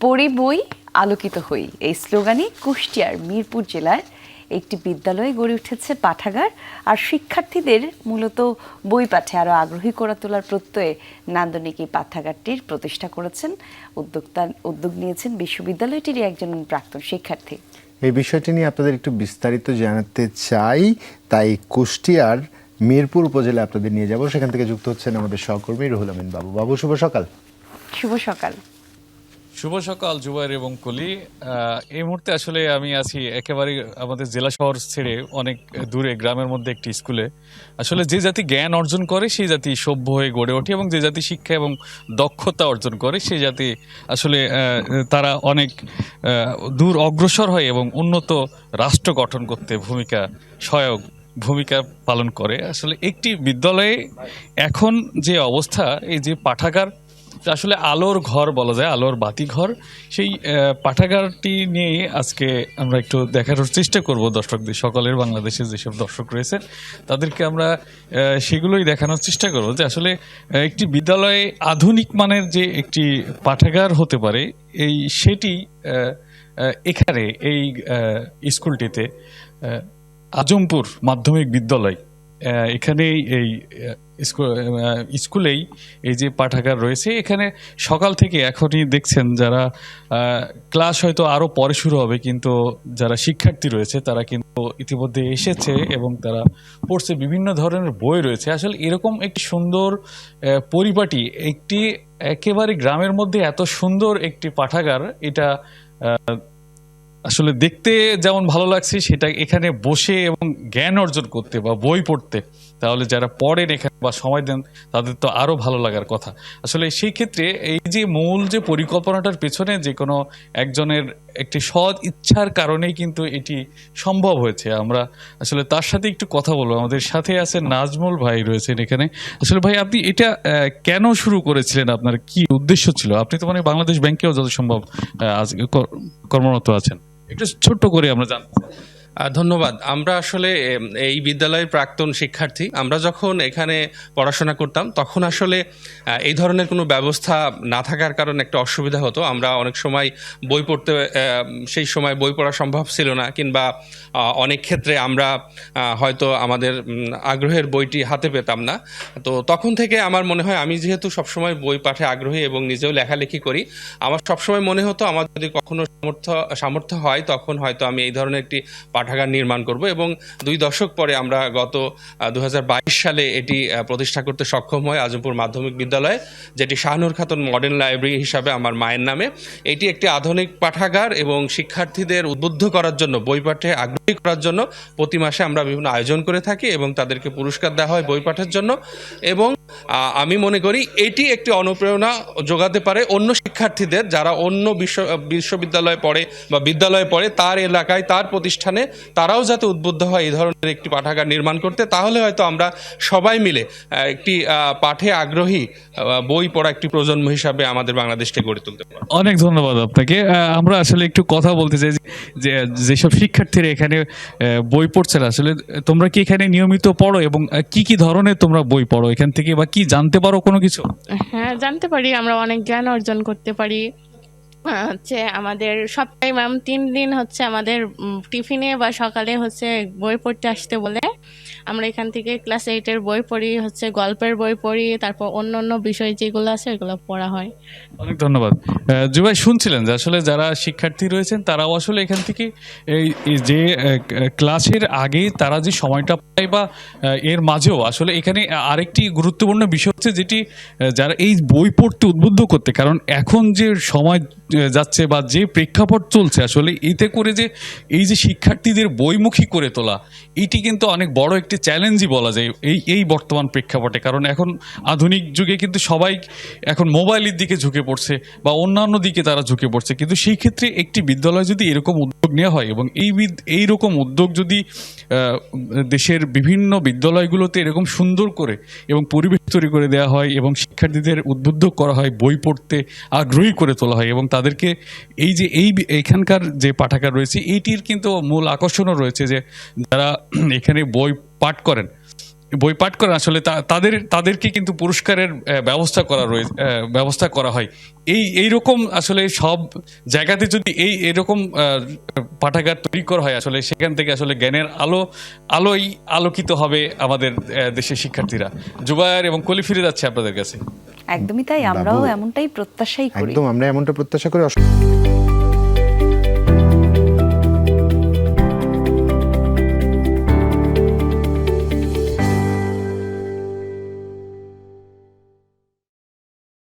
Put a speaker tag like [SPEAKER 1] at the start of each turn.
[SPEAKER 1] পড়ি বই আলোকিত হই এই স্লোগানে কুষ্টিয়ার মিরপুর জেলার একটি বিদ্যালয়ে গড়ে উঠেছে পাঠাগার। আর শিক্ষার্থীদের মূলত বই পাঠে আরও আগ্রহী করে তোলার প্রত্যয়ে নান্দনিক এই পাঠাগারটির প্রতিষ্ঠা করেছেন উদ্যোগ নিয়েছেন বিশ্ববিদ্যালয়টিরই একজন প্রাক্তন শিক্ষার্থী।
[SPEAKER 2] এই বিষয়টি নিয়ে আপনাদের একটু বিস্তারিত জানাতে চাই, তাই কুষ্টিয়ার মিরপুর উপজেলায় আপনাদের নিয়ে যাব। সেখান থেকে যুক্ত হচ্ছেন আমাদের সহকর্মী রুহুল আমিন বাবু। বাবু, শুভ সকাল।
[SPEAKER 1] শুভ সকাল।
[SPEAKER 3] শুভ সকাল জুবাইর এবং কলি। এই মুহূর্তে আসলে আমি আছি একেবারে আমাদের জেলা শহর ছেড়ে অনেক দূরে গ্রামের মধ্যে একটি স্কুলে। আসলে যে জাতি জ্ঞান অর্জন করে সেই জাতি সভ্য হয়ে গড়ে ওঠে, এবং যে জাতি শিক্ষা এবং দক্ষতা অর্জন করে সেই জাতি আসলে তারা অনেক দূর অগ্রসর হয় এবং উন্নত রাষ্ট্র গঠন করতে সহায়ক ভূমিকা পালন করে। আসলে একটি বিদ্যালয়ে এখন যে অবস্থা, এই যে পাঠাগার আসলে আলোর ঘর বলা যায়, আলোর বাতি ঘর, সেই পাঠাগারটি নিয়ে আজকে আমরা একটু দেখানোর চেষ্টা করব দর্শকদের, সকলের বাংলাদেশের যেসব দর্শক রয়েছে তাদেরকে আমরা সেগুলোই দেখানোর চেষ্টা করব যে আসলে একটি বিদ্যালয়ে আধুনিক মানের যে একটি পাঠাগার হতে পারে সেটি এখানে এই স্কুলটিতে আজমপুর মাধ্যমিক বিদ্যালয়, এখানেই এই স্কুলেই এই যে পাঠাগার রয়েছে। এখানে সকাল থেকে এখনই দেখছেন যারা ক্লাস হয়তো আরও পরে শুরু হবে, কিন্তু যারা শিক্ষার্থী রয়েছে তারা কিন্তু ইতিমধ্যে এসেছে এবং তারা পড়ছে। বিভিন্ন ধরনের বই রয়েছে। আসলে এরকম একটি সুন্দর পরিপাটি, একটি একেবারে গ্রামের মধ্যে এত সুন্দর একটি পাঠাগার, এটা আসলে দেখতে যেমন ভালো লাগছে, সেটা এখানে বসে এবং জ্ঞান অর্জন করতে বা বই পড়তে, তাহলে যারা পড়েন এখানে বা সময় দেন তাদের তো আরও ভালো লাগার কথা। আসলে সেই ক্ষেত্রে এই যে মূল যে পরিকল্পনাটার পেছনে যে কোনো একজনের একটি সৎ ইচ্ছার কারণেই কিন্তু এটি সম্ভব হয়েছে। আমরা আসলে তার সাথে একটু কথা বলবো। আমাদের সাথে আছে নাজমুল ভাই রয়েছেন এখানে। আসলে ভাই, আপনি এটা কেন শুরু করেছিলেন? আপনার কি উদ্দেশ্য ছিল? আপনি তো মানে বাংলাদেশ ব্যাংকেও যত সম্ভব আজকে কর্মরত আছেন, একটু ছোট্ট করে আমরা জানতে চাই।
[SPEAKER 4] ধন্যবাদ। আমরা আসলে এই বিদ্যালয়ের প্রাক্তন শিক্ষার্থী। আমরা যখন এখানে পড়াশোনা করতাম তখন আসলে এই ধরনের কোনো ব্যবস্থা না থাকার কারণে একটা অসুবিধা হতো। আমরা অনেক সময় বই পড়তে, সেই সময় বই পড়া সম্ভব ছিল না, কিংবা অনেক ক্ষেত্রে আমরা হয়তো আমাদের আগ্রহের বইটি হাতে পেতাম না। তো তখন থেকে আমার মনে হয়, আমি যেহেতু সবসময় বই পাঠে আগ্রহী এবং নিজেও লেখালেখি করি, আমার সবসময় মনে হতো আমার যদি কখনো সামর্থ্য হয় তখন হয়তো আমি এই ধরনের একটি পাঠাগার নির্মাণ করব। এবং 2 দশক পরে আমরা গত 2022 সালে এটি প্রতিষ্ঠা করতে সক্ষম হয়, আজমপুর মাধ্যমিক বিদ্যালয়ে, যেটি শাহনুর খাতুন মডার্ন লাইব্রেরি হিসাবে আমার মায়ের নামে। এটি একটি আধুনিক পাঠাগার এবং শিক্ষার্থীদের উদ্বুদ্ধ করার জন্য, বই পাঠে আগ্রহী করার জন্য প্রতি মাসে আমরা বিভিন্ন আয়োজন করে থাকি এবং তাদেরকে পুরস্কার দেওয়া হয় বই পাঠের জন্য। এবং আমি মনে করি এটি একটি অনুপ্রেরণা যোগাতে পারে অন্য শিক্ষার্থীদের, যারা অন্য বিশ্ববিদ্যালয়ে পড়ে বা বিদ্যালয়ে পড়ে, তার এলাকায় তার প্রতিষ্ঠানে তারাও যাতে উদ্বুদ্ধ হয় এই ধরনের একটি পাঠাগার নির্মাণ করতে। তাহলে হয়তো আমরা সবাই মিলে একটি পাঠে আগ্রহী বই পড়া একটি প্রজন্ম হিসাবে আমাদের বাংলাদেশকে গড়ে তুলতে পারি।
[SPEAKER 3] অনেক ধন্যবাদ আপনাকে। আমরা আসলে একটু কথা বলতে চাই যে যেসব শিক্ষার্থীরা এখানে বই পড়ছে, আসলে তোমরা কি এখানে নিয়মিত পড়ো এবং কি কি ধরনের তোমরা বই পড়ো এখান থেকে, বা কি জানতে পারো কোনো কিছু?
[SPEAKER 5] হ্যাঁ, জানতে পারি। আমরা অনেক জ্ঞান অর্জন করতে পারি। হচ্ছে আমাদের সপ্তাহে 3 দিন হচ্ছে আমাদের টিফিনে বা সকালে হচ্ছে বই পড়তে আসতে বলে। আমরা এখান থেকে ক্লাস 8-এর বই পড়ি, হচ্ছে গল্পের বই পড়ি, তারপর অন্য বিষয় যেগুলো আছে এগুলো পড়া হয়।
[SPEAKER 3] অনেক ধন্যবাদ। জুবাই, শুনছিলেন যে আসলে যারা শিক্ষার্থী রয়েছেন তারাও আসলে এখান থেকে এই যে ক্লাসের আগে তারা যে সময়টা পায় বা এর মাঝেও আসলে এখানে আরেকটি গুরুত্বপূর্ণ বিষয় হচ্ছে যেটি যারা এই বই পড়তে উদ্বুদ্ধ করতে, কারণ এখন যে সময় যাচ্ছে বা যে প্রেক্ষাপট চলছে, আসলে এতে করে যে এই যে শিক্ষার্থীদের বইমুখী করে তোলা, এটি কিন্তু অনেক বড় একটি চ্যালেঞ্জই বলা যায় এই বর্তমান প্রেক্ষাপটে। কারণ এখন আধুনিক যুগে কিন্তু সবাই এখন মোবাইলের দিকে ঝুঁকে পড়ছে বা অন্যান্য দিকে তারা ঝুঁকে পড়ছে, কিন্তু সেই ক্ষেত্রে একটি বিদ্যালয় যদি এরকম উদ্যোগ নেওয়া হয় এবং এইরকম উদ্যোগ যদি দেশের বিভিন্ন বিদ্যালয়গুলোতে এরকম সুন্দর করে এবং পরিবেশ তৈরি করে দেওয়া হয় এবং শিক্ষার্থীদের উদ্বুদ্ধ করা হয়, বই পড়তে আগ্রহী করে তোলা হয় এবং তাদেরকে এই যে এইখানকার যে পাঠাগার রয়েছে এইটির কিন্তু মূল আকর্ষণও রয়েছে যে যারা এখানে বই পাঠ করেন বই পাঠ করেন আসলে তাদেরকে কিন্তু পুরস্কারের ব্যবস্থা করা হয়। এইরকম আসলে সব জায়গাতে যদি এরকম পাঠাগার তৈরি করা হয়, আসলে সেখান থেকে আসলে জ্ঞানের আলোকিত হবে আমাদের দেশের শিক্ষার্থীরা। জুবায়ের এবং কলি ফিরে যাচ্ছে আপনাদের কাছে।
[SPEAKER 1] একদমই তাই, আমরাও
[SPEAKER 2] বাবু,
[SPEAKER 1] এমনটাই প্রত্যাশাই করি।
[SPEAKER 2] একদম আমরা এমনটা প্রত্যাশা করি।